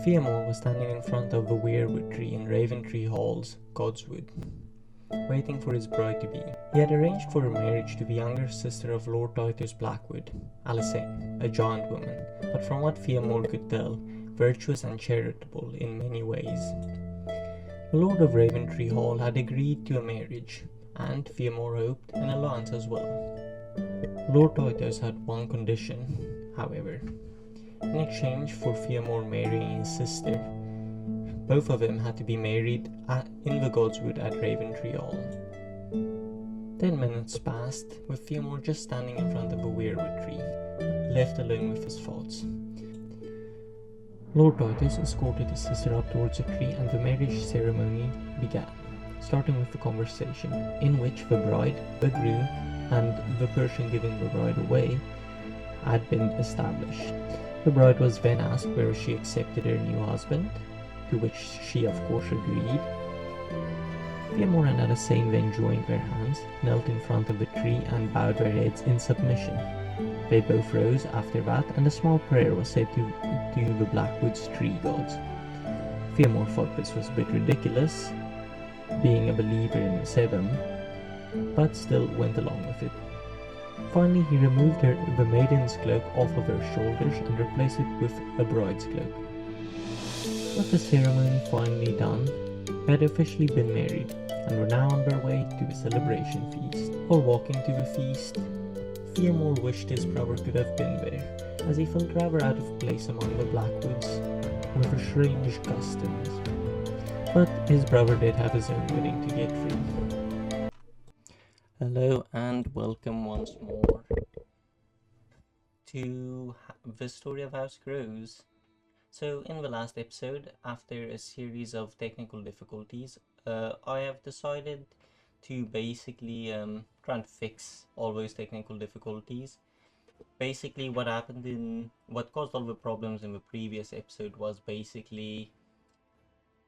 Theomore was standing in front of the weirwood tree in Raventree Hall's Godswood, waiting for his bride-to-be. He had arranged for a marriage to the younger sister of Lord Titus Blackwood, Alysanne, a giant woman, but from what Theomore could tell, virtuous and charitable in many ways. The Lord of Raventree Hall had agreed to a marriage, and Theomore hoped an alliance as well. Lord Titus had one condition, however. In exchange for Theomore marrying his sister, both of them had to be married in the Godswood at Raventree Hall. 10 minutes passed, with Theomore just standing in front of a weirwood tree, left alone with his thoughts. Lord Titus escorted his sister up towards a tree and the marriage ceremony began, starting with a conversation in which the bride, the groom, and the person giving the bride away had been established. The bride was then asked whether she accepted her new husband, to which she of course agreed. Theomore and Alysanne then joined their hands, knelt in front of the tree and bowed their heads in submission. They both rose after that, and a small prayer was said to the Blackwood's tree gods. Theomore thought this was a bit ridiculous, being a believer in the Seven, but still went along with it. Finally, he removed the maiden's cloak off of her shoulders and replaced it with a bride's cloak. With the ceremony finally done, they had officially been married, and were now on their way to the celebration feast. While walking to the feast, Theomore wished his brother could have been there, as he felt rather out of place among the Blackwoods, with their strange customs. But his brother did have his own wedding to get through. Hello and welcome once more to the story of House Grows. So in the last episode, after a series of technical difficulties, I have decided to basically try and fix all those technical difficulties. Basically what caused all the problems in the previous episode was basically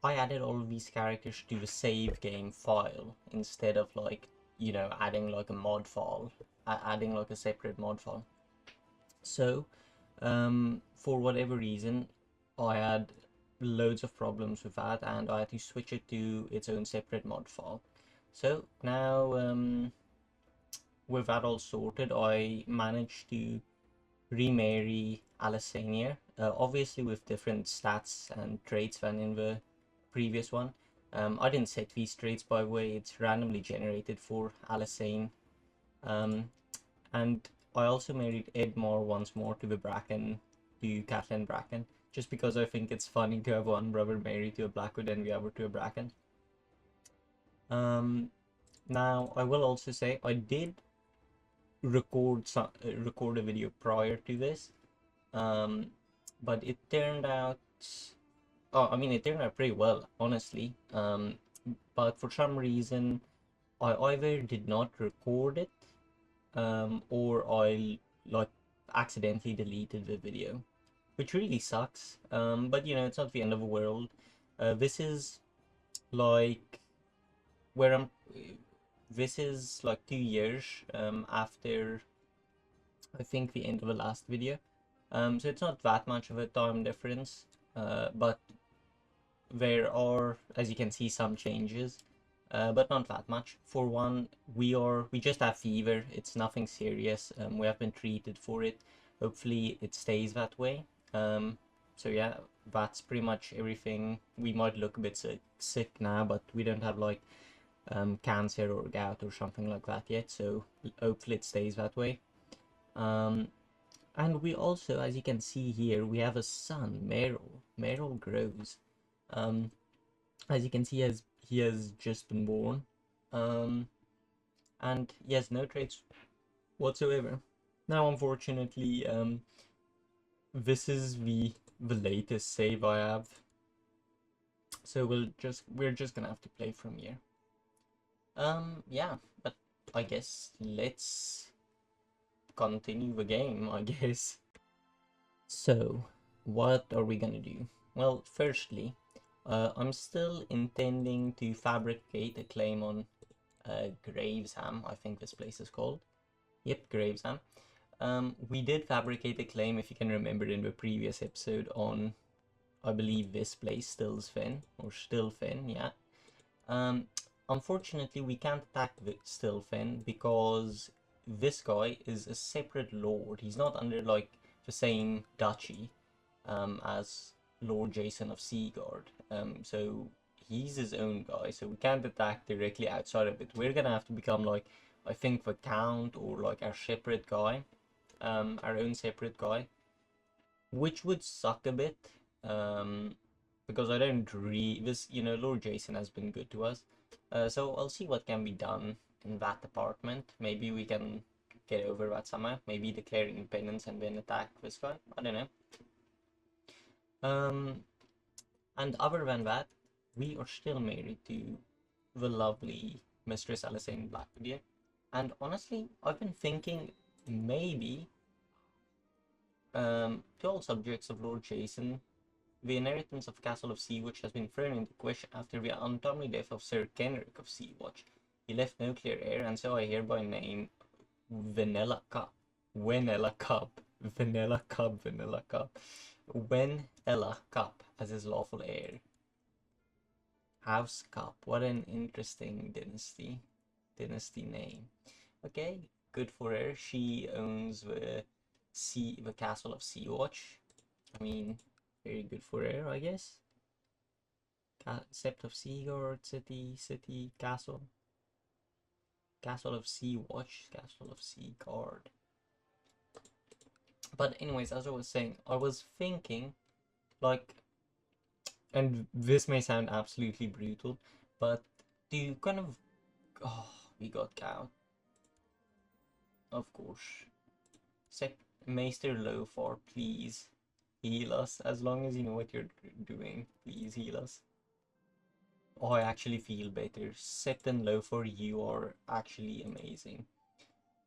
I added all of these characters to the save game file instead of adding like a mod file, adding like a separate mod file. So for whatever reason, I had loads of problems with that and I had to switch it to its own separate mod file. So now with that all sorted, I managed to remarry Alysanne, obviously with different stats and traits than in the previous one. I didn't set these traits, by the way, it's randomly generated for Alysanne. And I also married Edmar once more to Catelyn Bracken, just because I think it's funny to have one brother married to a Blackwood and the other to a Bracken. Now I will also say I did record a video prior to this, but it turned out it turned out pretty well, honestly, but for some reason I either did not record it or I accidentally deleted the video, which really sucks, but it's not the end of the world. This is like where this is like 2 years after I think the end of the last video, so it's not that much of a time difference, but there are, as you can see, some changes, but not that much. For one, we just have fever, it's nothing serious, we have been treated for it, hopefully it stays that way. So yeah, that's pretty much everything. We might look a bit sick now, but we don't have like cancer or gout or something like that yet, so hopefully it stays that way. And we also, as you can see here, we have a son, Merrill grows. As you can see, he has just been born, and he has no traits whatsoever. Now unfortunately, this is the latest save I have, so we're just gonna have to play from here. Yeah, but I guess let's continue the game, I guess. So what are we gonna do? Well, firstly, I'm still intending to fabricate a claim on Gravesham, I think this place is called. Yep, Gravesham. We did fabricate a claim, if you can remember, in the previous episode on I believe this place still Finn, or still Finn, yeah. Unfortunately, we can't attack still Finn because this guy is a separate lord. He's not under like the same duchy as Lord Jason of Seagard. So he's his own guy, so we can't attack directly outside of it. We're gonna have to become like, I think, the count or like our separate guy, our own separate guy, which would suck a bit, because I don't this, you know, Lord Jason has been good to us, so I'll see what can be done in that department. Maybe we can get over that somehow, maybe declare independence and then attack this guy, I don't know. And other than that, we are still married to the lovely Mistress Alicent Blackwood, and honestly, I've been thinking maybe, to all subjects of Lord Jason, the inheritance of Castle of Seawatch has been thrown into question after the untimely death of Sir Kenrick of Seawatch. He left no clear heir, and so I hereby name Vanilla Cup, Vanilla Cup, Vanilla Cup, Vanilla Cup, Wenella Cup as his lawful heir. House Cup, what an interesting dynasty name. Okay, good for her. She owns the Castle of Seawatch. I mean, very good for her, I guess. Sept of Seagard, city, castle. Castle of Seawatch, Castle of Seagard. But anyways, as I was saying, I was thinking, like, and this may sound absolutely brutal, but do you kind of, oh, we got cow. Of course. Maester Lofar, please heal us. As long as you know what you're doing, please heal us. Oh, I actually feel better. Sept and Lofar, you are actually amazing.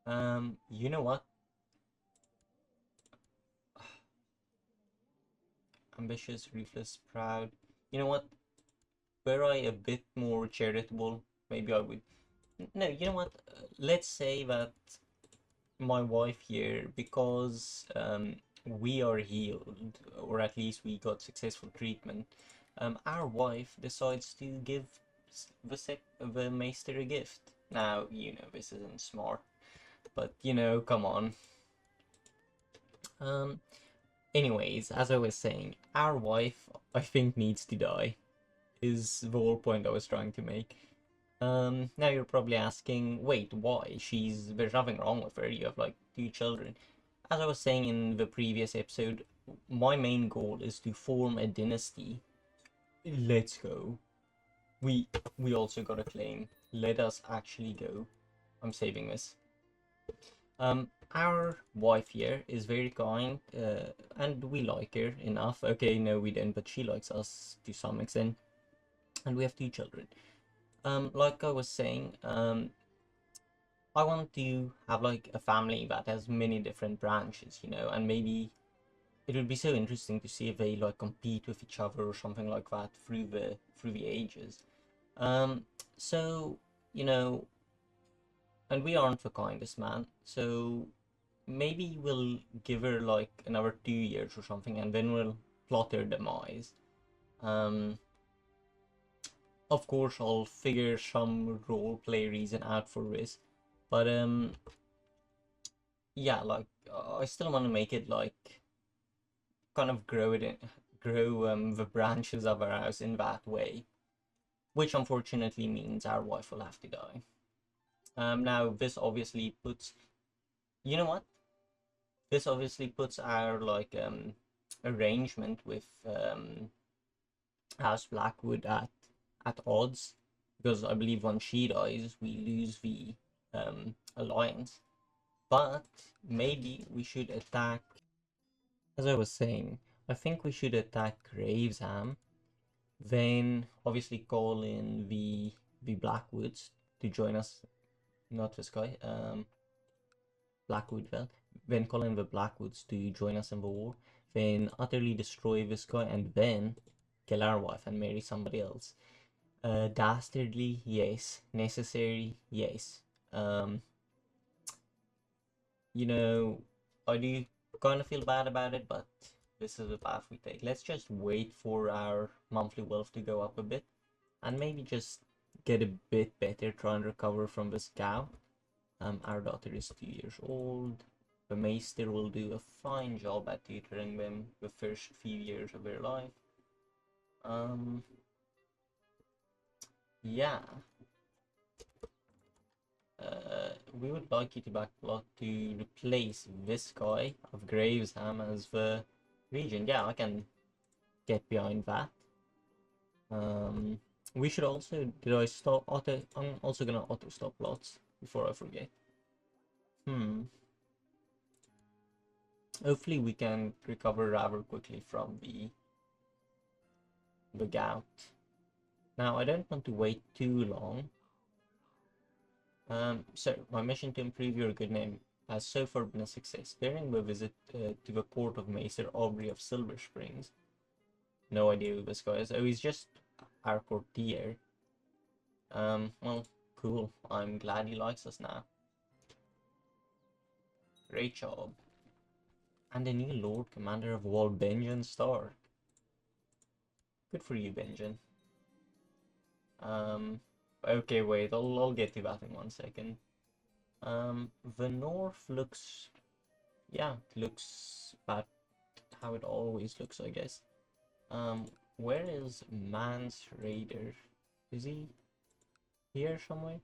You know what? Ambitious, ruthless, proud. You know what? Were I a bit more charitable, maybe I would. No, you know what? Let's say that my wife here, because we are healed, or at least we got successful treatment, our wife decides to give the Maester a gift. Now, you know, this isn't smart, but you know, come on. Anyways, as I was saying, our wife, I think, needs to die, is the whole point I was trying to make. Now you're probably asking, wait, why? There's nothing wrong with her, you have like 2 children. As I was saying in the previous episode, my main goal is to form a dynasty. Let's go. We also got a claim. Let us actually go. I'm saving this. Our wife here is very kind, and we like her enough. Okay, no, we don't, but she likes us to some extent. And we have 2 children. Like I was saying, I want to have like a family that has many different branches, you know, and maybe it would be so interesting to see if they like compete with each other or something like that through the ages. So, you know, and we aren't the kindest man, so maybe we'll give her like another 2 years or something, and then we'll plot her demise. Of course, I'll figure some roleplay reason out for this, but yeah, like I still want to make it like kind of grow the branches of our house in that way, which unfortunately means our wife will have to die. Now this obviously puts, you know what? This obviously puts our like arrangement with House Blackwood at odds, because I believe when she dies, we lose the alliance. But maybe we should attack. As I was saying, I think we should attack Gravesham, then obviously call in the Blackwoods to join us. Not this guy, Blackwood, then call in the Blackwoods to join us in the war, then utterly destroy this guy, and then kill our wife and marry somebody else. Dastardly, yes. Necessary, yes. You know, I do kind of feel bad about it, but this is the path we take. Let's just wait for our monthly wealth to go up a bit, and maybe just get a bit better, try and recover from this gout. Our daughter is 2 years old. The maester will do a fine job at tutoring them the first few years of their life. Yeah. We would like you to backplot to replace this guy of Gravesham as the region. Yeah, I can get behind that. We should also, did I stop auto? I'm also gonna auto stop lots before I forget. Hopefully we can recover rather quickly from the gout. Now I don't want to wait too long. So my mission to improve your good name has so far been a success. During the visit to the court of Maester Aubrey of Silver Springs. No idea who this guy is. Oh, he's just our courtier. Well, cool. I'm glad he likes us now. Great job. And a new Lord Commander of all, Benjamin Stark. Good for you, Benjamin. Okay, wait, I'll get to that in 1 second. The north looks, yeah, looks about how it always looks, I guess. Where is Mans Raider? Is he here somewhere?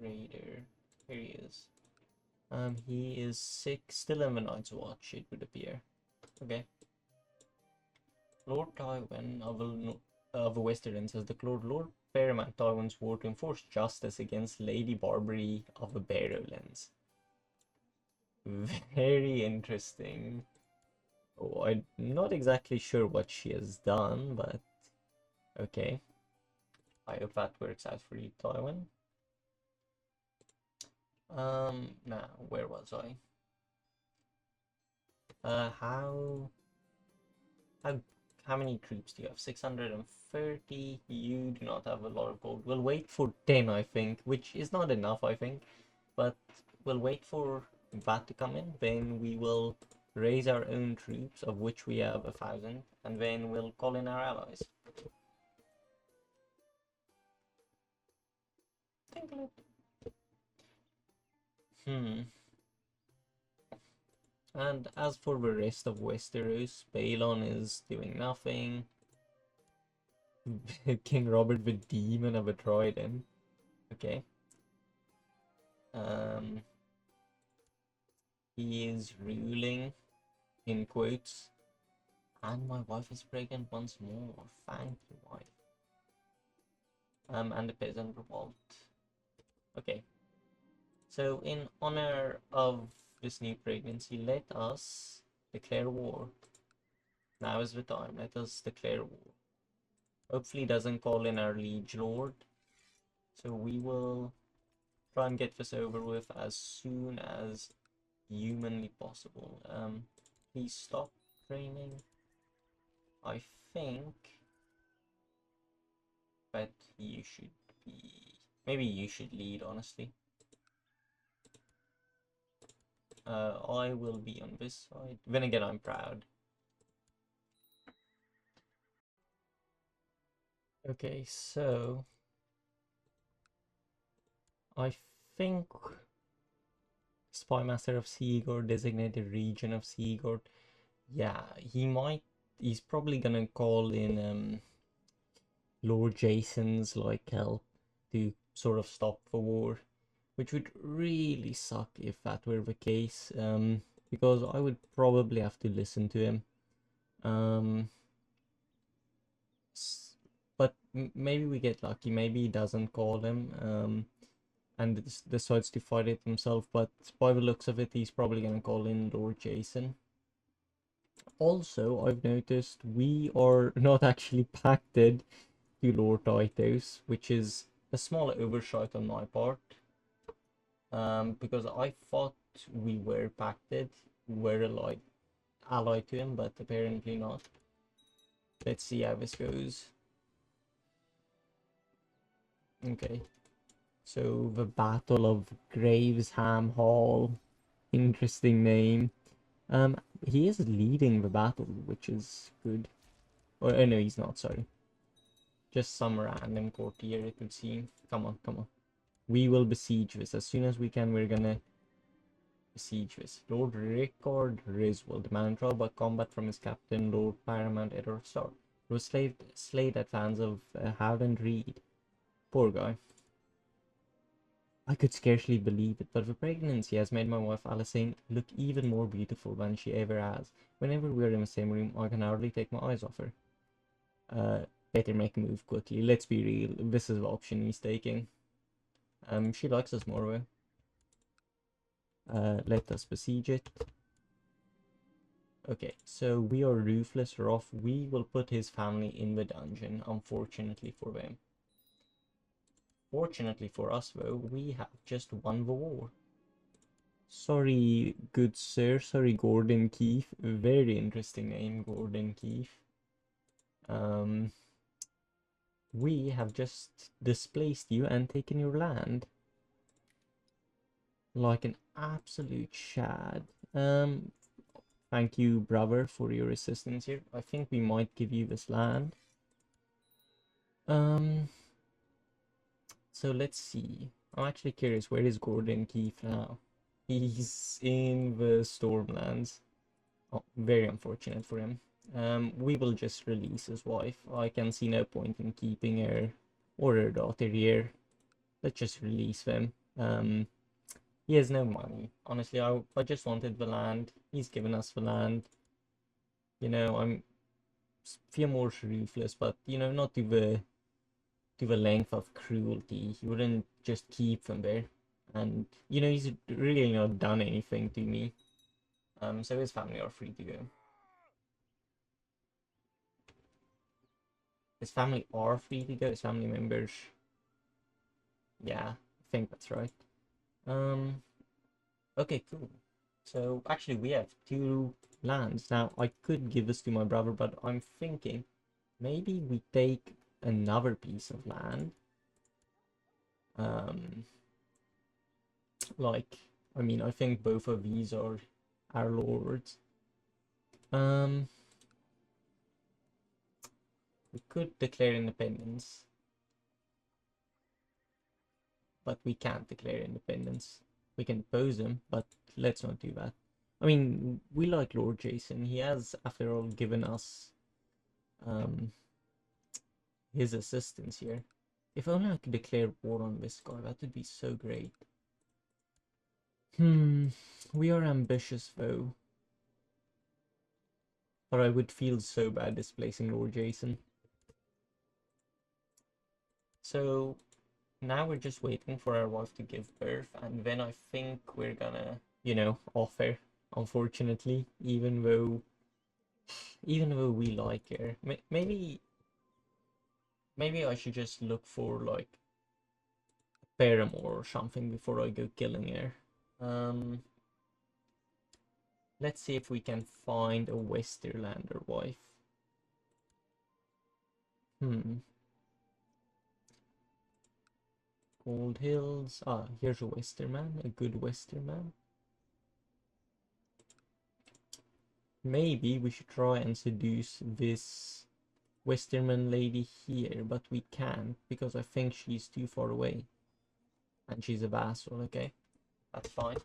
Raider, here he is. He is sick, still in the Night's Watch, it would appear. Okay. Lord Tywin of the Westerlands has declared Lord Paramount Tywin's war to enforce justice against Lady Barbary of the Barrowlands. Very interesting. Oh, I'm not exactly sure what she has done, but okay. I hope that works out for you, Tywin. Now, where was I? How many troops do you have? 630. You do not have a lot of gold. We'll wait for 10, I think, which is not enough, I think. But we'll wait for that to come in. Then we will raise our own troops, of which we have 1,000, and then we'll call in our allies. And as for the rest of Westeros, Balon is doing nothing. King Robert the Demon of a Trident. Okay. He is ruling, in quotes. And my wife is pregnant once more. Thank you, wife. And the peasant revolt. Okay. So in honor of this new pregnancy, let us declare war. Now is the time. Let us declare war. Hopefully doesn't call in our liege lord. So we will try and get this over with as soon as humanly possible. Please stop training. I think that you should be, maybe you should lead, honestly. I will be on this side. Then again, I'm proud. Okay, so I think Spymaster of Seagord, designated region of Seagord. Yeah, he's probably gonna call in Lord Jason's like help to sort of stop the war, which would really suck if that were the case, because I would probably have to listen to him. But maybe we get lucky, maybe he doesn't call him, and decides to fight it himself, but by the looks of it, he's probably gonna call in Lord Jason. Also, I've noticed we are not actually pacted to Lord Tytos, which is a small oversight on my part. Because I thought we were pacted, we were allied to him, but apparently not. Let's see how this goes. Okay. So the Battle of Gravesham Hall. Interesting name. He is leading the battle, which is good. Or no, he's not, sorry. Just some random courtier, it would seem. Come on, come on. We will besiege this. As soon as we can, we're gonna besiege this. Lord Rickard Riswell, the man in trial by combat from his captain, Lord Paramount Edward Stark. He was slayed at hands of Howland Reed. Poor guy. I could scarcely believe it, but the pregnancy has made my wife Alicent look even more beautiful than she ever has. Whenever we're in the same room, I can hardly take my eyes off her. Better make a move quickly. Let's be real, this is the option he's taking. She likes us more though. Let us besiege it. Okay, so we are ruthless, rough. We will put his family in the dungeon, unfortunately for them. Fortunately for us though, we have just won the war. Sorry, good sir. Sorry, Gordon Keith. Very interesting name, Gordon Keith. We have just displaced you and taken your land. Like an absolute shad. Thank you, brother, for your assistance here. I think we might give you this land. So let's see. I'm actually curious, where is Gordon Keith now? He's in the Stormlands. Oh, very unfortunate for him. We will just release his wife. I can see no point in keeping her or her daughter here. Let's just release them. He has no money. Honestly, I just wanted the land. He's given us the land. You know, I'm Theomore's ruthless, but you know, not to the length of cruelty. He wouldn't just keep them there. And you know, he's really not done anything to me. So his family are free to go. His family are free to go. His family members. Yeah, I think that's right. Okay, cool. So actually, we have 2 lands now. I could give this to my brother, but I'm thinking maybe we take another piece of land. Like, I mean, I think both of these are our lords. We could declare independence, but we can't declare independence. We can oppose him, but let's not do that. I mean, we like Lord Jason. He has, after all, given us his assistance here. If only I could declare war on this guy, that would be so great. We are ambitious though. But I would feel so bad displacing Lord Jason. So now we're just waiting for our wife to give birth, and then I think we're gonna, you know, offer. Unfortunately, even though we like her, maybe I should just look for like a paramour or something before I go killing her. Let's see if we can find a Westerlander wife. Gold Hills. Ah, here's a Westerman, a good Westerman. Maybe we should try and seduce this Westerman lady here, but we can't because I think she's too far away. And she's a vassal, okay? That's fine.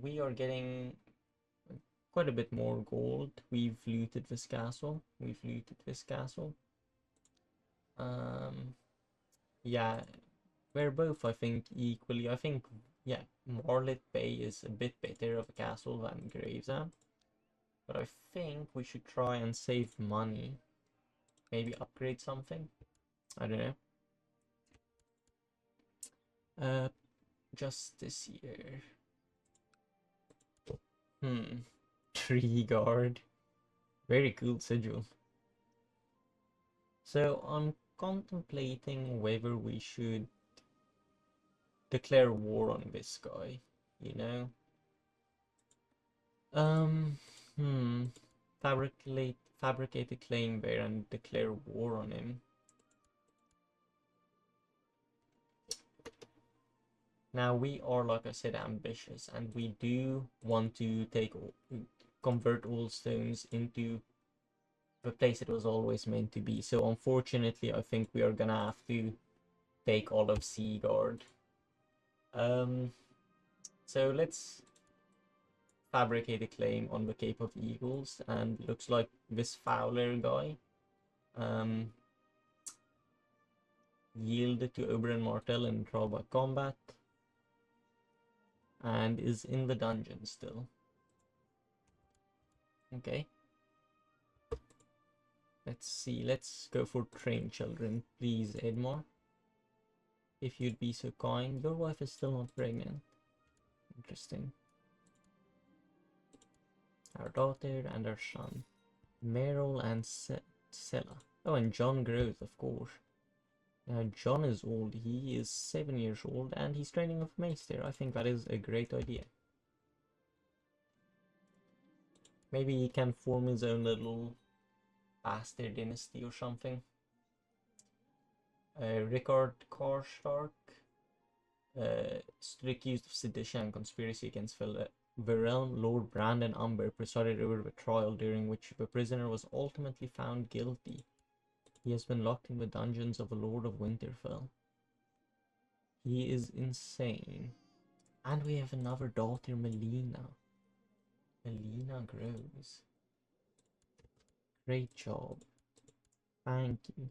We are getting quite a bit more gold. We've looted this castle. Yeah, we're both, I think, equally. I think, yeah, Marlet Bay is a bit better of a castle than Gravesham. But I think we should try and save money. Maybe upgrade something. I don't know. Just this year. Tree Guard. Very cool sigil. So I'm contemplating whether we should declare war on this guy, you know? Fabricate a claim there and declare war on him. Now we are, like I said, ambitious, and we do want to convert all stones into the place it was always meant to be. So unfortunately, I think we are gonna have to take all of Seaguard. So let's fabricate a claim on the Cape of Eagles, and looks like this Fowler guy yielded to Oberyn Martell in trial by combat and is in the dungeon still. Okay. Let's see, let's go for train children, please, Edmar. If you'd be so kind. Your wife is still not pregnant. Interesting. Our daughter and our son. Meryl and Sella. Oh, and John grows, of course. Now, John is old. He is 7 years old, and he's training with Maester. I think that is a great idea. Maybe he can form his own little bastard dynasty or something. Rickard Karstark, stood accused of sedition and conspiracy against the realm. Lord Brandon Umber presided over the trial, during which the prisoner was ultimately found guilty. He has been locked in the dungeons of the Lord of Winterfell. He is insane. And we have another daughter, Melina. Melina grows. Great job. Thank you.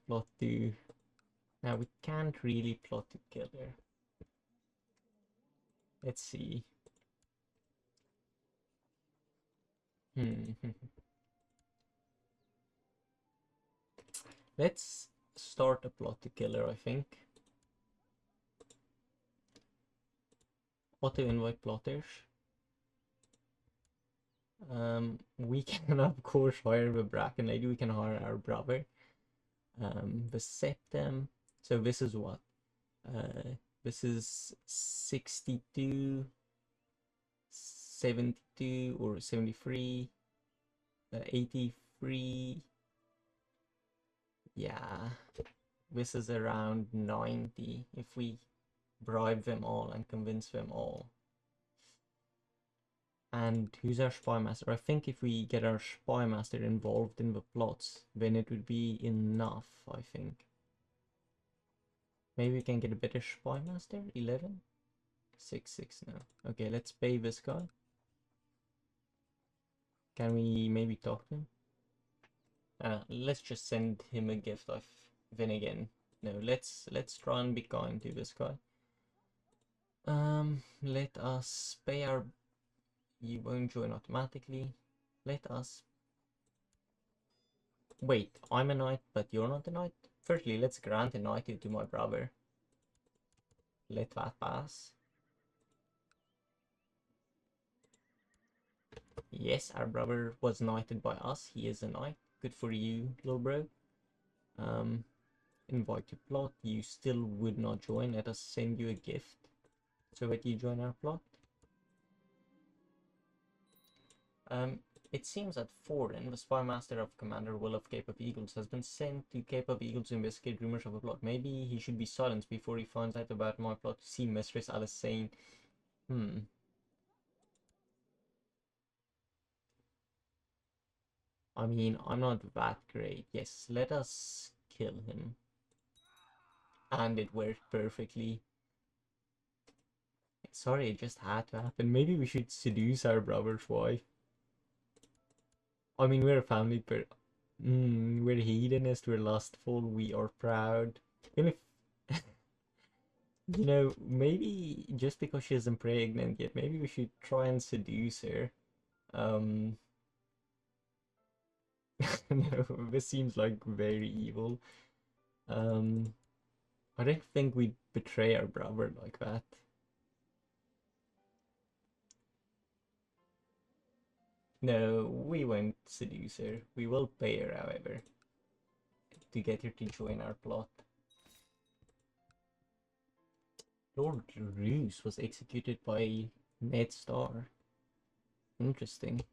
Plot to... Now we can't really plot to kill her. Let's see. Let's start a plot to kill her, I think. Auto invite plotters. We can of course hire the Bracken lady. We can hire our brother. The Septem. So this is what? This is 62, 72 or 73, 83. Yeah, this is around 90 if we bribe them all and convince them all. And who's our spy master? I think if we get our spy master involved in the plots, then it would be enough, I think. Maybe we can get a better spy master? 11? 6 now. Okay, let's pay this guy. Can we maybe talk to him? Let's just send him a gift of... Then again, no, let's try and be kind to this guy. Let us pay our... You won't join automatically. Let us... Wait, I'm a knight, but you're not a knight? Firstly, let's grant a knighthood to my brother. Let that pass. Yes, our brother was knighted by us. He is a knight. Good for you, little bro. Invite to plot. You still would not join. Let us send you a gift so that you join our plot. It seems that Foran, the spy master of Commander Will of Cape of Eagles, has been sent to Cape of Eagles to investigate rumors of a plot. Maybe he should be silenced before he finds out about my plot to see Mistress Alice saying, I mean, I'm not that great. Yes, let us kill him. And it worked perfectly. Sorry, it just had to happen. Maybe we should seduce our brother's wife. I mean, we're a family, but we're hedonist, we're lustful, we are proud. Even if, you know, maybe just because she isn't pregnant yet, maybe we should try and seduce her. No, this seems like very evil. I don't think we'd betray our brother like that. No, we won't seduce her. We will pay her, however, to get her to join our plot. Lord Roose was executed by Ned Starr. Interesting.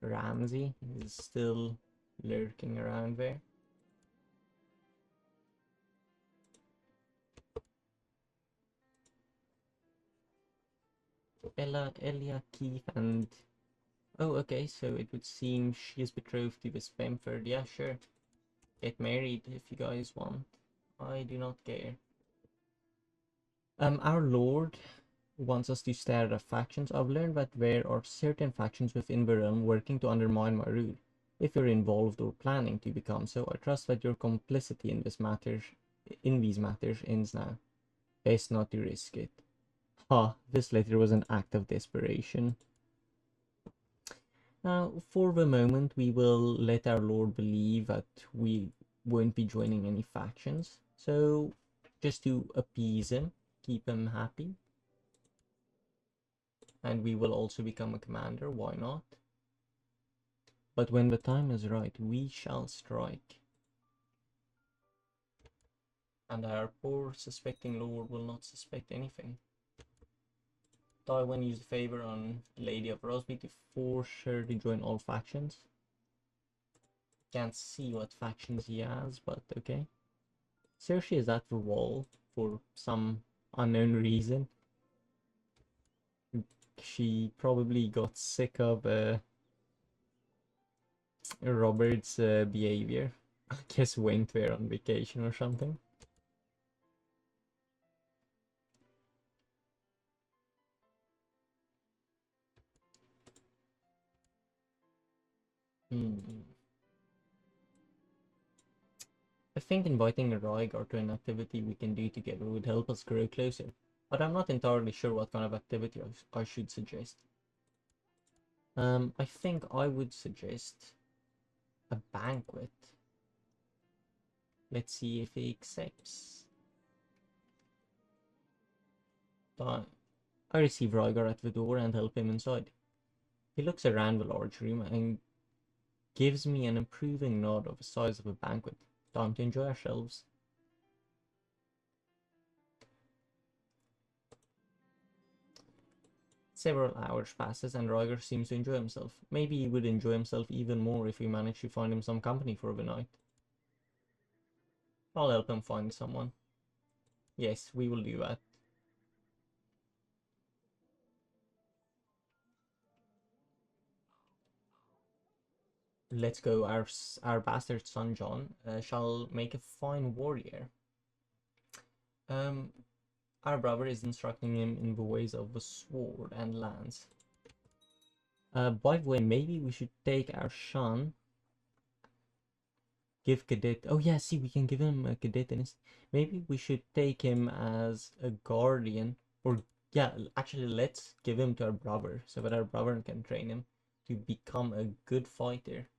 Ramsay is still lurking around there. Elia Keith and... Oh, okay, so it would seem she is betrothed to this Bamford. Yeah, sure. Get married if you guys want. I do not care. Our lord wants us to stare at our factions. I've learned that there are certain factions within the realm working to undermine my rule. If you're involved or planning to become so, I trust that your complicity in these matters ends now. Best not to risk it. Ha, this letter was an act of desperation. Now, for the moment, we will let our lord believe that we won't be joining any factions. So, just to appease him, keep him happy. And we will also become a commander, why not? But when the time is right, we shall strike. And our poor suspecting lord will not suspect anything. Tywin used a favor on Lady of Rosby to force her to join all factions. Can't see what factions he has, but okay. Cersei is at the wall for some unknown reason. She probably got sick of Robert's behavior. I guess went there on vacation or something. I think inviting Rhaegar to an activity we can do together would help us grow closer, but I'm not entirely sure what kind of activity I should suggest. I think I would suggest a banquet. Let's see if he accepts. I receive Rhaegar at the door and help him inside. He looks around the large room and gives me an approving nod of the size of a banquet. Time to enjoy ourselves. Several hours passes and Rhaegar seems to enjoy himself. Maybe he would enjoy himself even more if we manage to find him some company for the night. I'll help him find someone. Yes, we will do that. Let's go. Our bastard son John shall make a fine warrior. Our brother is instructing him in the ways of the sword and lance. By the way, maybe we should take our son. Give cadet. Oh yeah, see, we can give him a cadet. Maybe we should take him as a guardian. Or yeah, actually, let's give him to our brother so that our brother can train him to become a good fighter.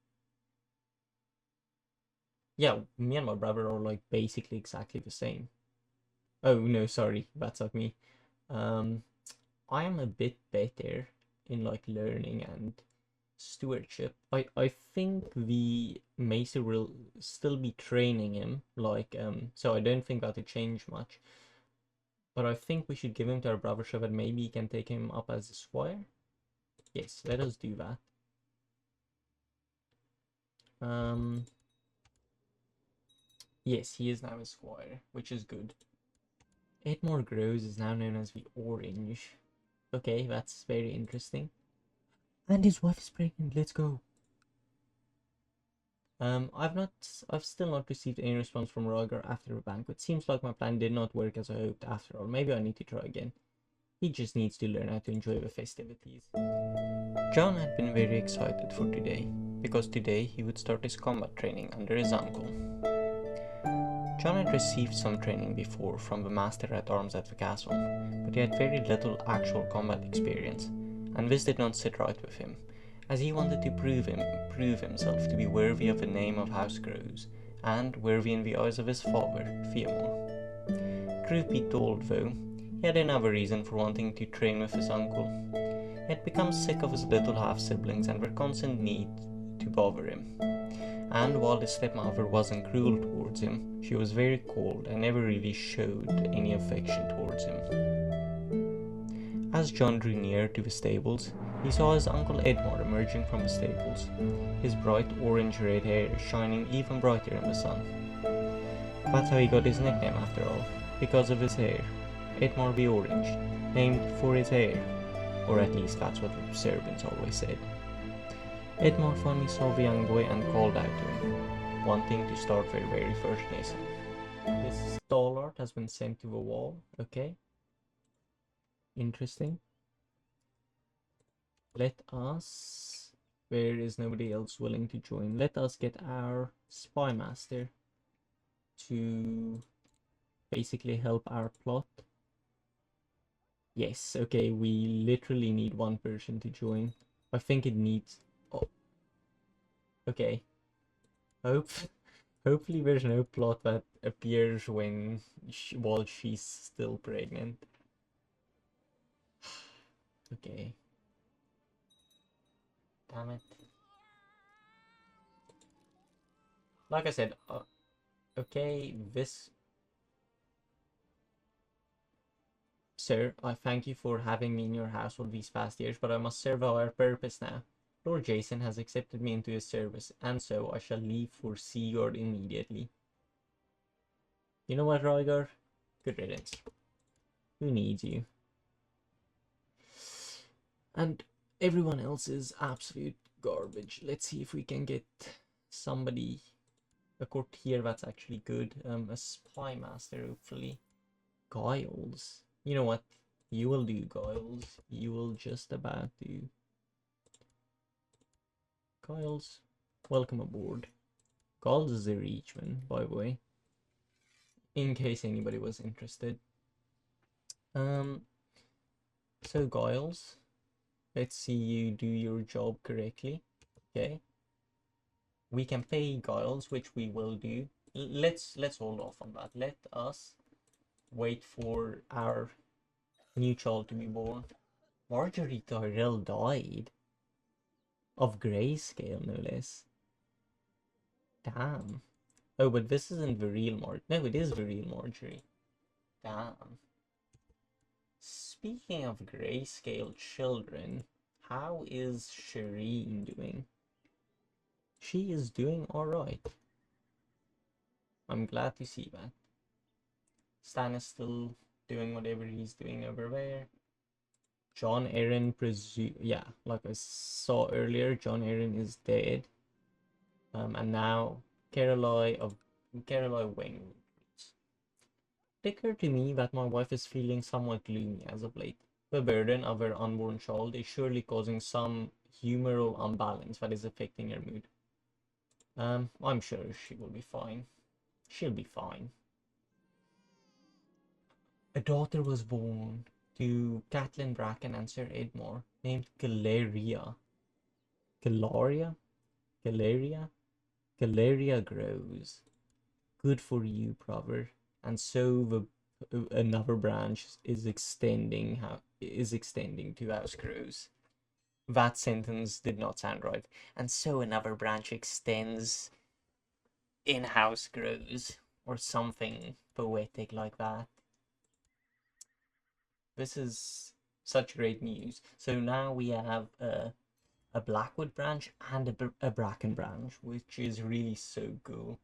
Yeah, me and my brother are like basically exactly the same. Oh no, sorry, that's not me. I am a bit better in like learning and stewardship. I think the Maester will still be training him, like so I don't think that'll change much. But I think we should give him to our brother so that maybe he can take him up as a squire. Yes, let us do that. Yes, he is now a squire, which is good. Edmar Grows is now known as the Orange. Okay, that's very interesting. And his wife is pregnant. Let's go. I've still not received any response from Roger after the banquet. Seems like my plan did not work as I hoped after all. Maybe I need to try again. He just needs to learn how to enjoy the festivities. John had been very excited for today, because today he would start his combat training under his uncle. John had received some training before from the master at arms at the castle, but he had very little actual combat experience, and this did not sit right with him, as he wanted to prove himself to be worthy of the name of House Groves, and worthy in the eyes of his father, Theomore. Truth be told, though, he had another reason for wanting to train with his uncle. He had become sick of his little half-siblings and their constant need to bother him. And while his stepmother wasn't cruel towards him, she was very cold and never really showed any affection towards him. As John drew near to the stables, he saw his uncle Edmar emerging from the stables, his bright orange-red hair shining even brighter in the sun. That's how he got his nickname after all, because of his hair. Edmar the Orange, named for his hair. Or at least that's what the servants always said. Edmar finally saw the young boy and called out to him, wanting to start their very first lesson. This stall art has been sent to the wall, okay? Interesting. Let us, where is nobody else willing to join, let us get our spy master to basically help our plot. Yes, okay, we literally need one person to join. I think it needs... Oh. Okay. Hopefully there's no plot that appears while she's still pregnant. Okay. Damn it. Like I said, okay, this... Sir, I thank you for having me in your household these past years, but I must serve our purpose now. Lord Jason has accepted me into his service, and so I shall leave for Sigurd immediately. You know what, Rygar? Good riddance. Who needs you? And everyone else is absolute garbage. Let's see if we can get somebody, a courtier that's actually good. A spy master, hopefully. Giles. You know what? You will do, Giles. You will just about do. Giles, welcome aboard. Giles is a Reachman, by the way. In case anybody was interested. So Giles, let's see you do your job correctly. Okay. We can pay Giles, which we will do. Let's hold off on that. Let us wait for our new child to be born. Marjorie Tyrell died. Of grayscale, no less. Damn. Oh, but this isn't the real Marjorie. No, it is the real Marjorie. Damn. Speaking of grayscale children, how is Shireen doing? She is doing alright. I'm glad to see that. Stan is still doing whatever he's doing over there. John Aaron yeah, like I saw earlier, John Aaron is dead. And now Caroline Wing. It occurred to me that my wife is feeling somewhat gloomy as of late. The burden of her unborn child is surely causing some humoral unbalance that is affecting her mood. I'm sure she will be fine. She'll be fine. A daughter was born to Catelyn Bracken and Sir Edmar, named Galeria. Galeria? Galeria? Galeria grows. Good for you, brother. And so another branch is extending to House Grows. That sentence did not sound right. And so another branch extends in House Grows, or something poetic like that. This is such great news. So now we have a Blackwood branch and a Bracken branch, which is really so cool.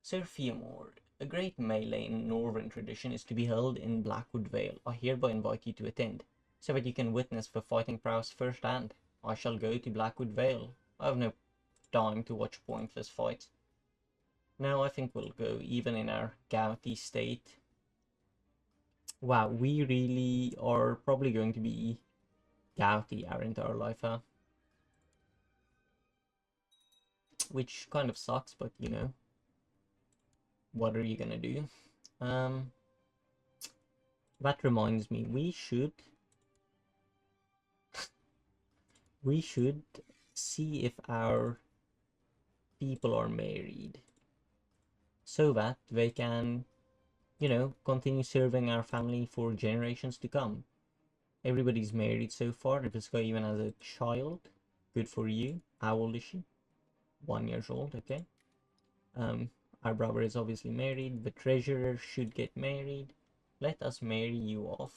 Sir Theomore, a great melee in Northern tradition is to be held in Blackwood Vale. I hereby invite you to attend, so that you can witness the fighting prowess firsthand. I shall go to Blackwood Vale. I have no time to watch pointless fights. No, I think we'll go, even in our gouty state. Wow, we really are probably going to be gouty our entire life, huh? Which kind of sucks, but you know, what are you gonna do? That reminds me, we should see if our people are married, so that they can, you know, continue serving our family for generations to come. Everybody's married so far. If this guy even has a child, good for you. How old is she? 1 year old, okay. Our brother is obviously married. The treasurer should get married. Let us marry you off.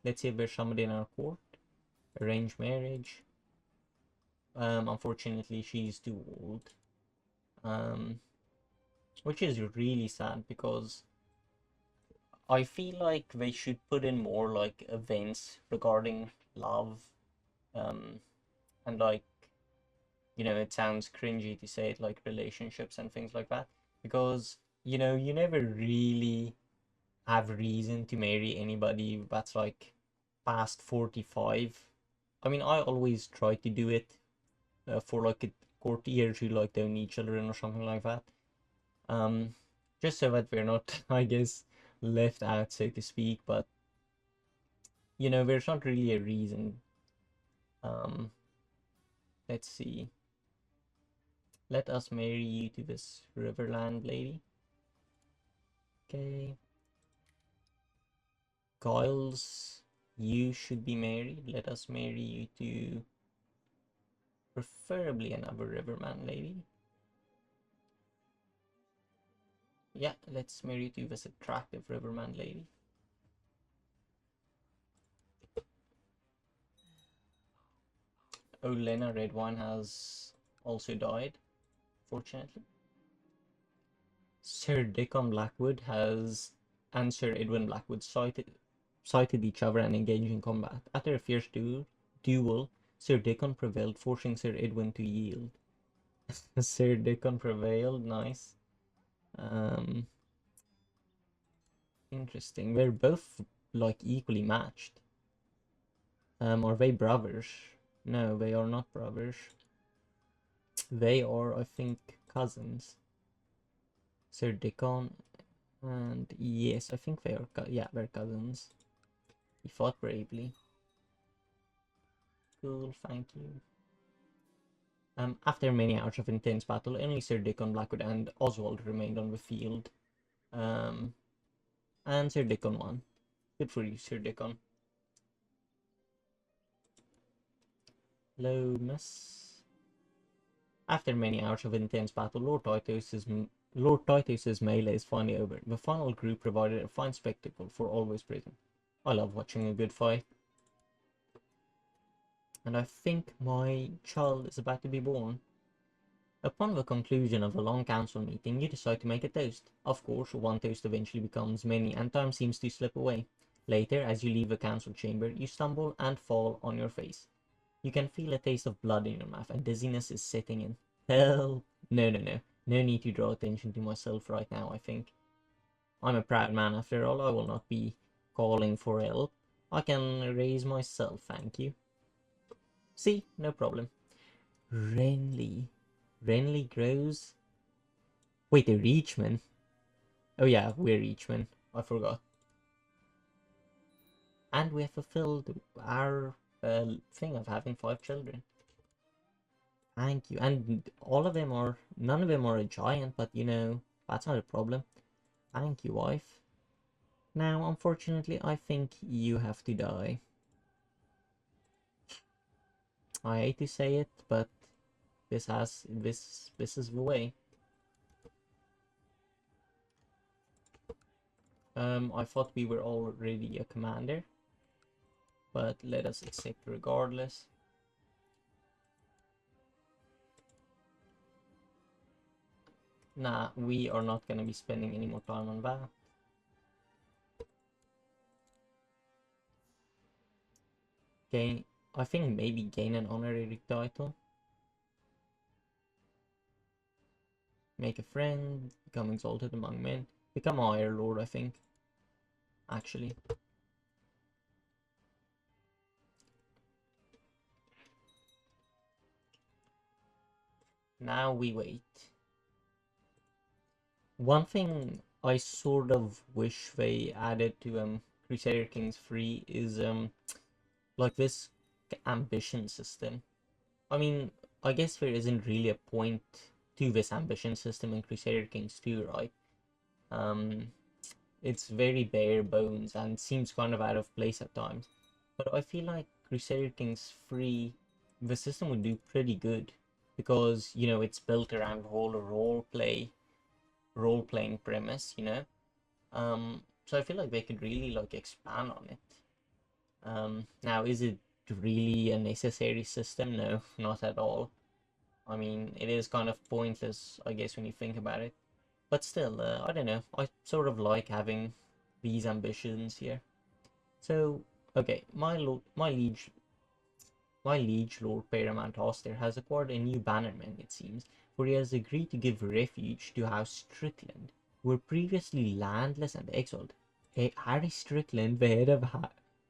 Let's see if there's somebody in our court. Arranged marriage. Unfortunately, she's too old. Which is really sad, because I feel like they should put in more like events regarding love, and like, you know, it sounds cringy to say it, like relationships and things like that, because, you know, you never really have reason to marry anybody that's like past 45. I mean, I always try to do it for like a court year to like don't need children or something like that. Um, just so that we're not, I guess, left out, so to speak. But you know, there's not really a reason. Um, let's see. Let us marry you to this Riverland lady. Okay. Giles, you should be married. Let us marry you to preferably another Riverman lady. Yeah, let's marry you to this attractive Riverman lady. Olena Redwine has also died, fortunately. Sir Dickon Blackwood has and Sir Edwin Blackwood sighted each other and engaged in combat. After a fierce duel, Sir Dickon prevailed, forcing Sir Edwin to yield. Sir Dickon prevailed, nice. Um, Interesting. They're both like equally matched. Are they brothers? No, they are not brothers. They are, I think, cousins. Sir Dickon and yes, I think they are. Yeah, they're cousins. He fought bravely. Cool, thank you. After many hours of intense battle, only Sir Dickon Blackwood and Oswald remained on the field. Um, and Sir Dickon won. Good for you, Sir Dickon. Hello, miss. After many hours of intense battle, Lord Titus's melee is finally over. The final group provided a fine spectacle for always present. I love watching a good fight. And I think my child is about to be born. Upon the conclusion of a long council meeting, you decide to make a toast. Of course, one toast eventually becomes many, and time seems to slip away. Later, as you leave the council chamber, you stumble and fall on your face. You can feel a taste of blood in your mouth, and dizziness is setting in. Hell, no. No need to draw attention to myself right now, I think. I'm a proud man after all, I will not be calling for help. I can raise myself, thank you. See, no problem. Renly. Renly grows. Wait, a Reachman? Oh yeah, we're Reachmen. I forgot. And we have fulfilled our thing of having 5 children. Thank you. And none of them are a giant, but you know, that's not a problem. Thank you, wife. Now, unfortunately, I think you have to die. I hate to say it, but this is the way. I thought we were already a commander, but let us accept regardless. Nah, we are not gonna be spending any more time on that. Okay, I think maybe gain an honorary title. Make a friend, become exalted among men, become Higher Lord, I think. Actually. Now we wait. One thing I sort of wish they added to Crusader Kings 3 is like this ambition system. I mean, I guess there isn't really a point to this ambition system in Crusader Kings 2, right? Um, it's very bare bones and seems kind of out of place at times. But I feel like Crusader Kings 3, the system would do pretty good because, you know, it's built around the whole role playing premise, you know. So I feel like they could really like expand on it. Now, is it really a necessary system? No, not at all. I mean, it is kind of pointless, I guess, when you think about it. But still, I don't know. I sort of like having these ambitions here. So, okay, my liege My liege Lord Paramount Auster has acquired a new bannerman, it seems, for he has agreed to give refuge to House Strickland, who were previously landless and exiled. Harry Strickland, the head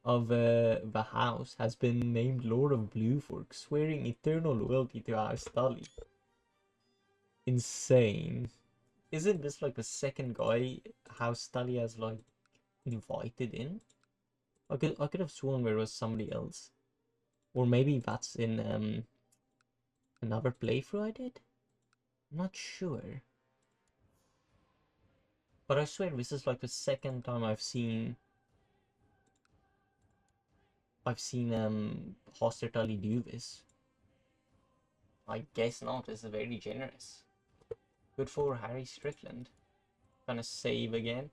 of the house, has been named Lord of Bluefork, swearing eternal loyalty to House Tully. Insane. Isn't this like the second guy House Tully has like invited in? I could have sworn there was somebody else. Or maybe that's in another playthrough I did? I'm not sure. But I swear this is like the second time I've seen Hoster Tully do this. I guess not, this is very generous. Good for Harry Strickland. Gonna save again.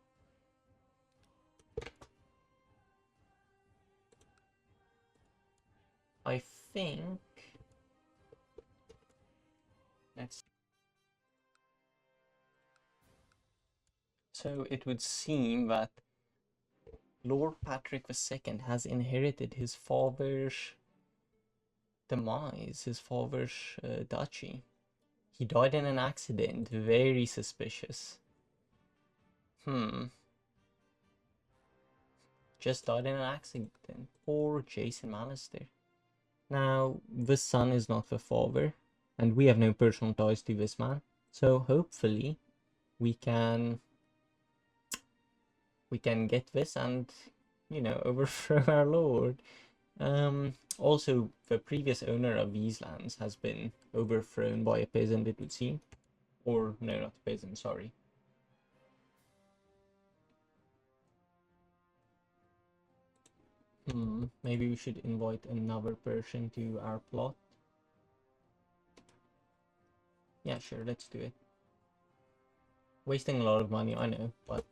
I think let's so it would seem that Lord Patrick II has inherited his father's demise, his father's duchy. He died in an accident. Very suspicious. Just died in an accident. Poor Jason Mallister. Now, the son is not the father, and we have no personal ties to this man. So hopefully we can get this and, overthrow our lord. Also, the previous owner of these lands has been overthrown by a peasant, it would seem. Or, no, not a peasant, sorry. Maybe we should invite another person to our plot. Yeah, sure, let's do it. Wasting a lot of money, I know, but...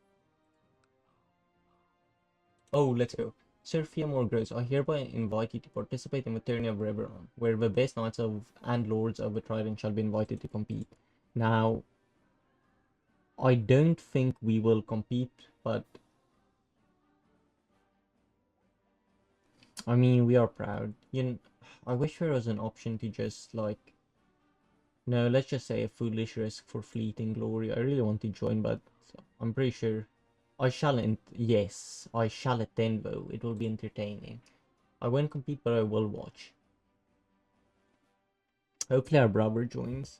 Oh, let's go. Sir Theomore grows, I hereby invite you to participate in the tourney of Riveron, where the best knights and lords of the Trident shall be invited to compete. Now, I don't think we will compete, but... I mean, we are proud. I wish there was an option to just, like... No, let's just say a foolish risk for fleeting glory. I really want to join, but I'm pretty sure I shall. Yes, I shall attend though. It will be entertaining. I won't compete, but I will watch. Hopefully our brother joins.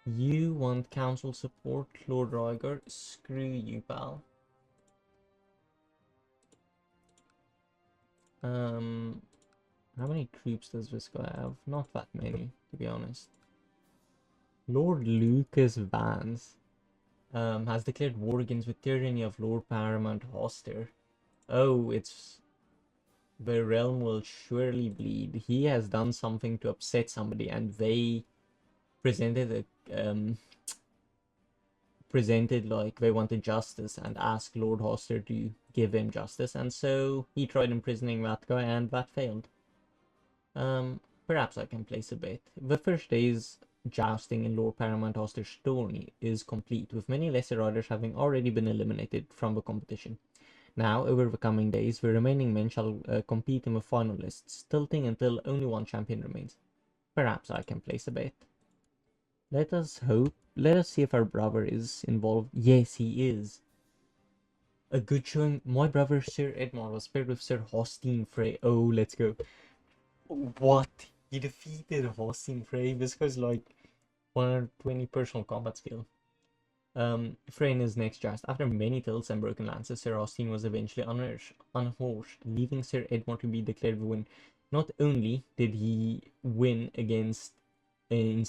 You want council support, Lord Ryger? Screw you, pal. How many troops does this guy have? Not that many, to be honest. Lord Lucas Vance has declared war against the tyranny of Lord Paramount Hoster. Oh, it's... The realm will surely bleed. He has done something to upset somebody, and they presented like they wanted justice and asked Lord Hoster to give him justice, and so he tried imprisoning that guy, and that failed. Perhaps I can place a bet. The first day's jousting in Lord Paramount Hoster's story is complete, with many lesser riders having already been eliminated from the competition. Now, over the coming days, the remaining men shall compete in the final lists, tilting until only one champion remains. Perhaps I can place a bet. Let us hope. Let us see if our brother is involved. Yes, he is. A good showing. My brother, Sir Edmar, was paired with Sir Hostine Frey. Oh, let's go. What? He defeated Hostine Frey? This guy's like 120 personal combat skill. Frey in his next joust. After many tilts and broken lances, Sir Austin was eventually unhorsed, leaving Sir Edmar to be declared the winner. Not only did he win against a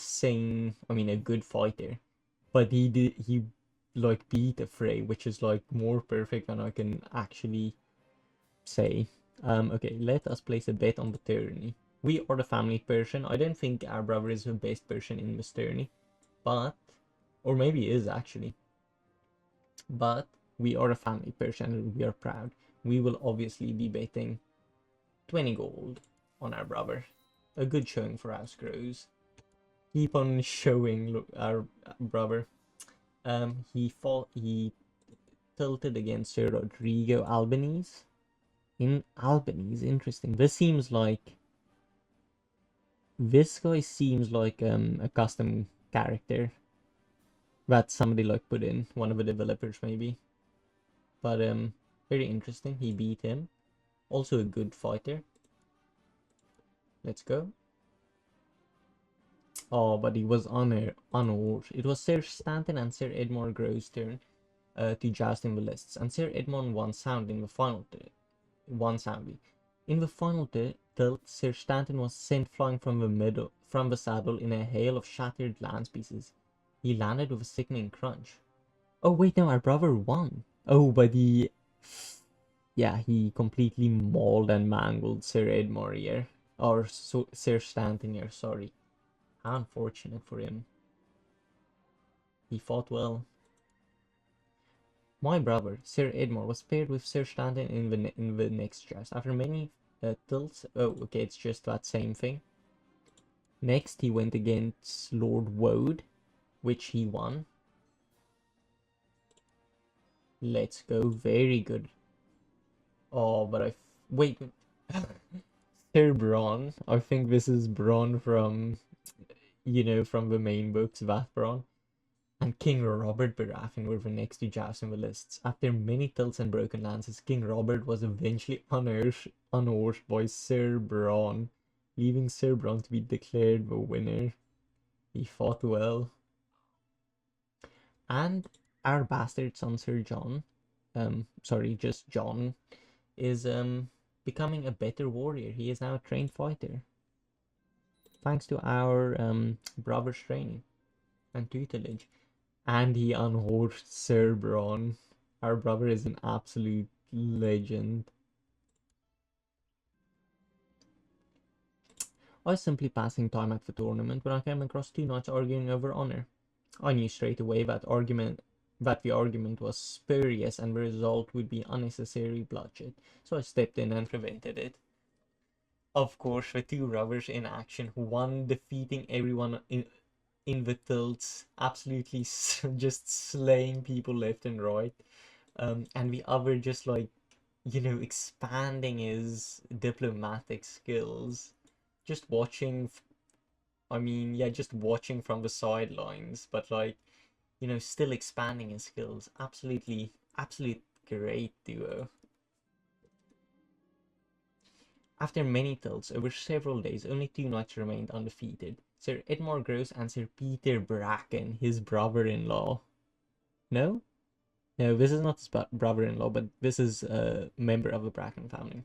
good fighter, but he like beat a Frey, which is like more perfect than I can actually say. Okay, let us place a bet on the tourney. We are the family person. I don't think our brother is the best person in this tourney, but, or maybe he is actually. But we are a family person and we are proud. We will obviously be betting 20 gold on our brother. A good showing for House Grows. Keep on showing our brother. He tilted against Sir Rodrigo Albanese. In Albanese, interesting. This guy seems like a custom character that somebody like put in, one of the developers maybe. But very interesting. He beat him. Also a good fighter. Let's go. Oh, but he was unhorsed. It was Sir Stanton and Sir Edmar Grove's turn to joust in the lists, and Sir Edmond won soundly. In the final tilt, Sir Stanton was sent flying from the saddle in a hail of shattered lance pieces. He landed with a sickening crunch. Oh wait, no, our brother won. Oh, but he completely mauled and mangled Sir Edmar here. Or Sir Stanton here, sorry. How unfortunate for him. He fought well. My brother, Sir Edmar, was paired with Sir Stanton in the next joust. After many tilts... Oh, okay, it's just that same thing. Next, he went against Lord Woad, which he won. Let's go. Very good. Oh, but wait. Sir Bronn. I think this is Bronn from, from the main books, that Bronn. And King Robert Baratheon were the next to joust in the lists. After many tilts and broken lances, King Robert was eventually unhorsed by Sir Bronn, leaving Sir Bronn to be declared the winner. He fought well. And our bastard son Sir John, just John, is becoming a better warrior. He is now a trained fighter. Thanks to our brother's training and tutelage. And he unhorsed Sir Bronn. Our brother is an absolute legend. I was simply passing time at the tournament when I came across two knights arguing over honor. I knew straight away that the argument was spurious and the result would be unnecessary bloodshed, so I stepped in and prevented it. Of course, the two robbers in action, one defeating everyone in the tilts, absolutely just slaying people left and right, and the other just like, expanding his diplomatic skills. Just watching, just watching from the sidelines, but like, still expanding his skills. Absolute great duo. After many tilts over several days, only two knights remained undefeated. Sir Edmar Gross and Sir Peter Bracken, his brother-in-law. No? No, this is not his brother-in-law, but this is a member of the Bracken family.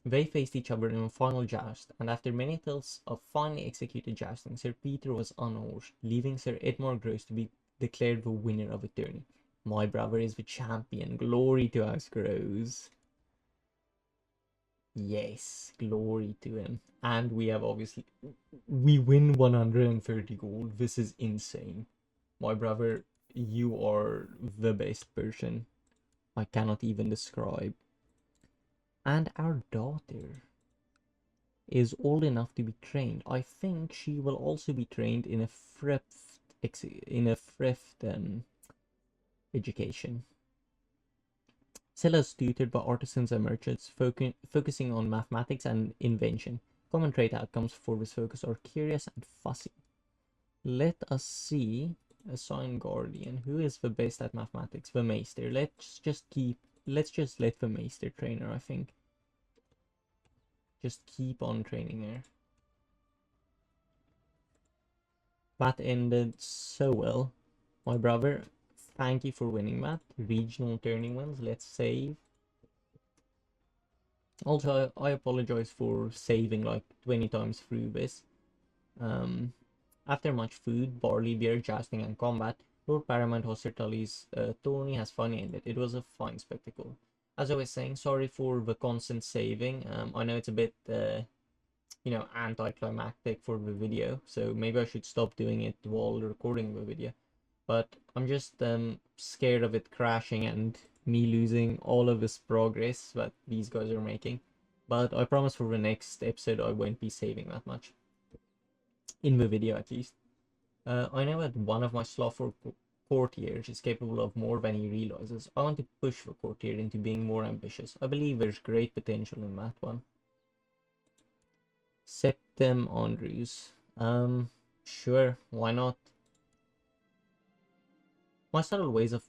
They faced each other in a final joust, and after many tilts of finely executed jousting, Sir Peter was unhorsed, leaving Sir Edmar Gross to be declared the winner of the tourney. My brother is the champion. Glory to us, Gross. Yes, glory to him. And we have we win 130 gold. This is insane. My brother, you are the best person. I cannot even describe. And our daughter is old enough to be trained. I think she will also be trained in a thrift education. Sellers tutored by artisans and merchants, focusing on mathematics and invention. Common trait outcomes for this focus are curious and fussy. Let us see. Assign guardian. Who is the best at mathematics? The maester. Let's just let the maester train her, I think. Just keep on training her. That ended so well. My brother, thank you for winning that. Regional turning wins. Let's save. Also, I apologize for saving like 20 times through this. After much food, barley, beer, jousting, and combat, Lord Paramount Hospital's tourney has finally ended. It was a fine spectacle. As I was saying, sorry for the constant saving. I know it's a bit, anticlimactic for the video, so maybe I should stop doing it while recording the video. But I'm just scared of it crashing and me losing all of this progress that these guys are making. But I promise for the next episode I won't be saving that much. In the video, at least. I know that one of my slothful courtiers is capable of more than he realizes. I want to push the courtier into being more ambitious. I believe there's great potential in that one. Septem Andrews. Sure, why not? My subtle ways of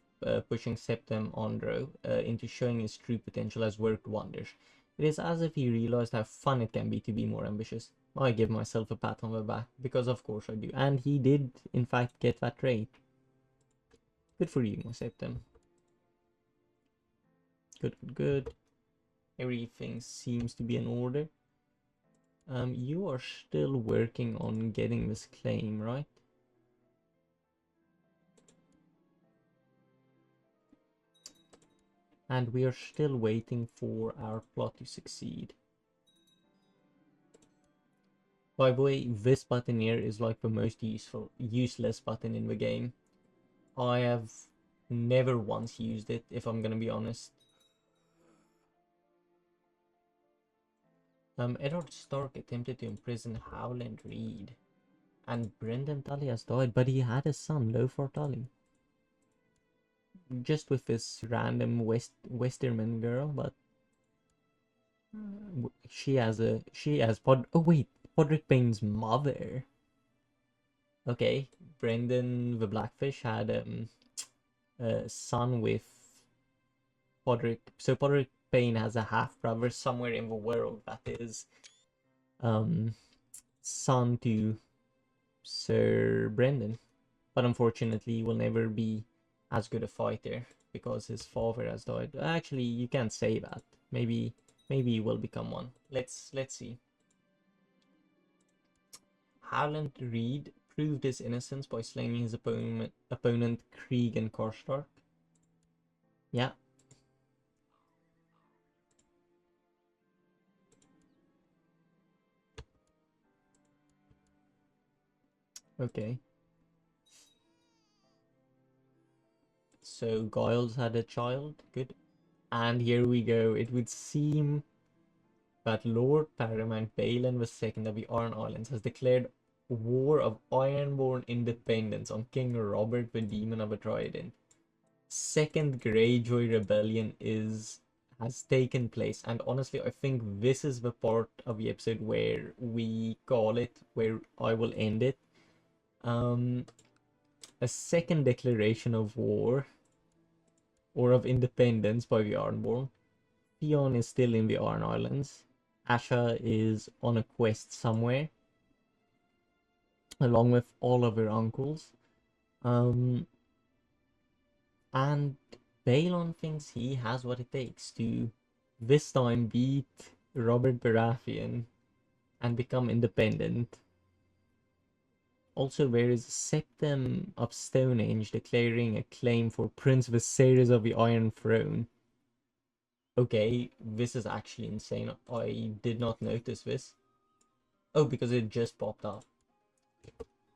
pushing Septem Andro into showing his true potential has worked wonders. It is as if he realized how fun it can be to be more ambitious. I give myself a pat on the back, because of course I do. And he did, in fact, get that trait. Good for you, my Septem. Good, good, good. Everything seems to be in order. You are still working on getting this claim, right? And we are still waiting for our plot to succeed. By the way, this button here is like the most useless button in the game. I have never once used it, if I'm gonna be honest. Edward Stark attempted to imprison Howland Reed, and Brendan Tully has died, but he had a son, Lothar Tully. Just with this random Westerman girl, but she has oh wait, Podrick Bane's mother. Okay, Brendan the Blackfish had a son with Podrick. So Podrick Bane has a half brother somewhere in the world that is son to Sir Brendan, but unfortunately he will never be as good a fighter because his father has died. Actually, you can't say that. Maybe he will become one. Let's see. Howland Reed proved his innocence by slaying his opponent Krieg and Karstark. Yeah. Okay. So Giles had a child. Good. And here we go. It would seem that Lord Paramount Balin II of the Iron Islands has declared war of Ironborn independence on King Robert the Demon of Atreides. Second Greyjoy rebellion has taken place, and honestly I think this is the part of the episode where we call it, where I will end it. A second declaration of war or of independence by the Ironborn. Theon is still in the Iron Islands. Asha is on a quest somewhere, along with all of her uncles. And Balon thinks he has what it takes to this time beat Robert Baratheon and become independent. Also, there is a Septem of Stonehenge declaring a claim for Prince Viserys of the Iron Throne. Okay, this is actually insane. I did not notice this. Oh, because it just popped up.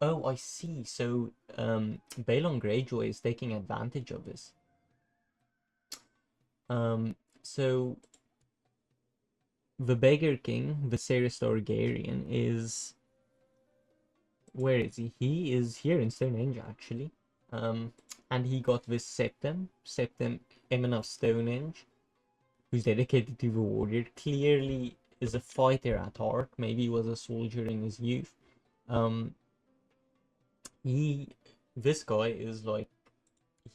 Oh, I see. So, Balon Greyjoy is taking advantage of this. So the Beggar King, Viserys Targaryen, is... Where is he? He is here in Stonehenge, actually. And he got this Septem Emin of Stonehenge, who's dedicated to the warrior. Clearly is a fighter at heart. Maybe he was a soldier in his youth. This guy is like,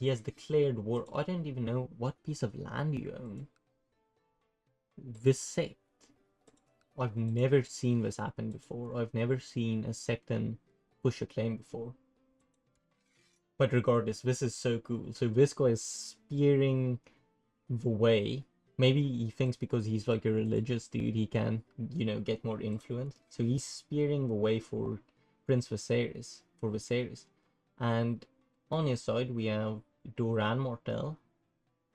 he has declared war. I don't even know what piece of land you own. This Sept. I've never seen this happen before. I've never seen a Septon push a claim before. But regardless, this is so cool. So this guy is spearing the way. Maybe he thinks because he's like a religious dude, he can, you know, get more influence. So he's spearing the way for Prince Viserys, And on his side, we have Doran Martell,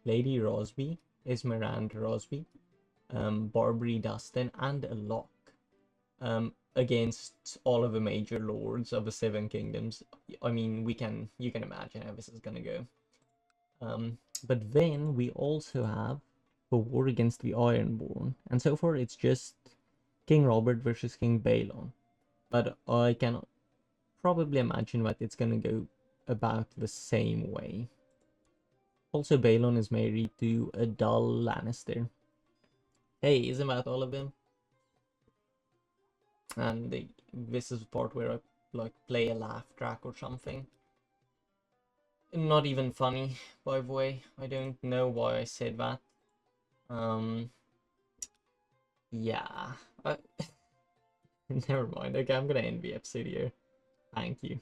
Lady Rosby, Esmeralda Rosby, Barbary Dustin, and a Locke, against all of the major lords of the Seven Kingdoms. I mean, you can imagine how this is gonna go. But then we also have the war against the Ironborn, and so far it's just King Robert versus King Balon. But I can probably imagine that it's gonna go about the same way. Also, Balon is married to a dull Lannister. Hey, isn't that all of them? And this is the part where I like play a laugh track or something. Not even funny, by the way. I don't know why I said that. Yeah. Never mind. Okay, I'm gonna end the episode here. Thank you.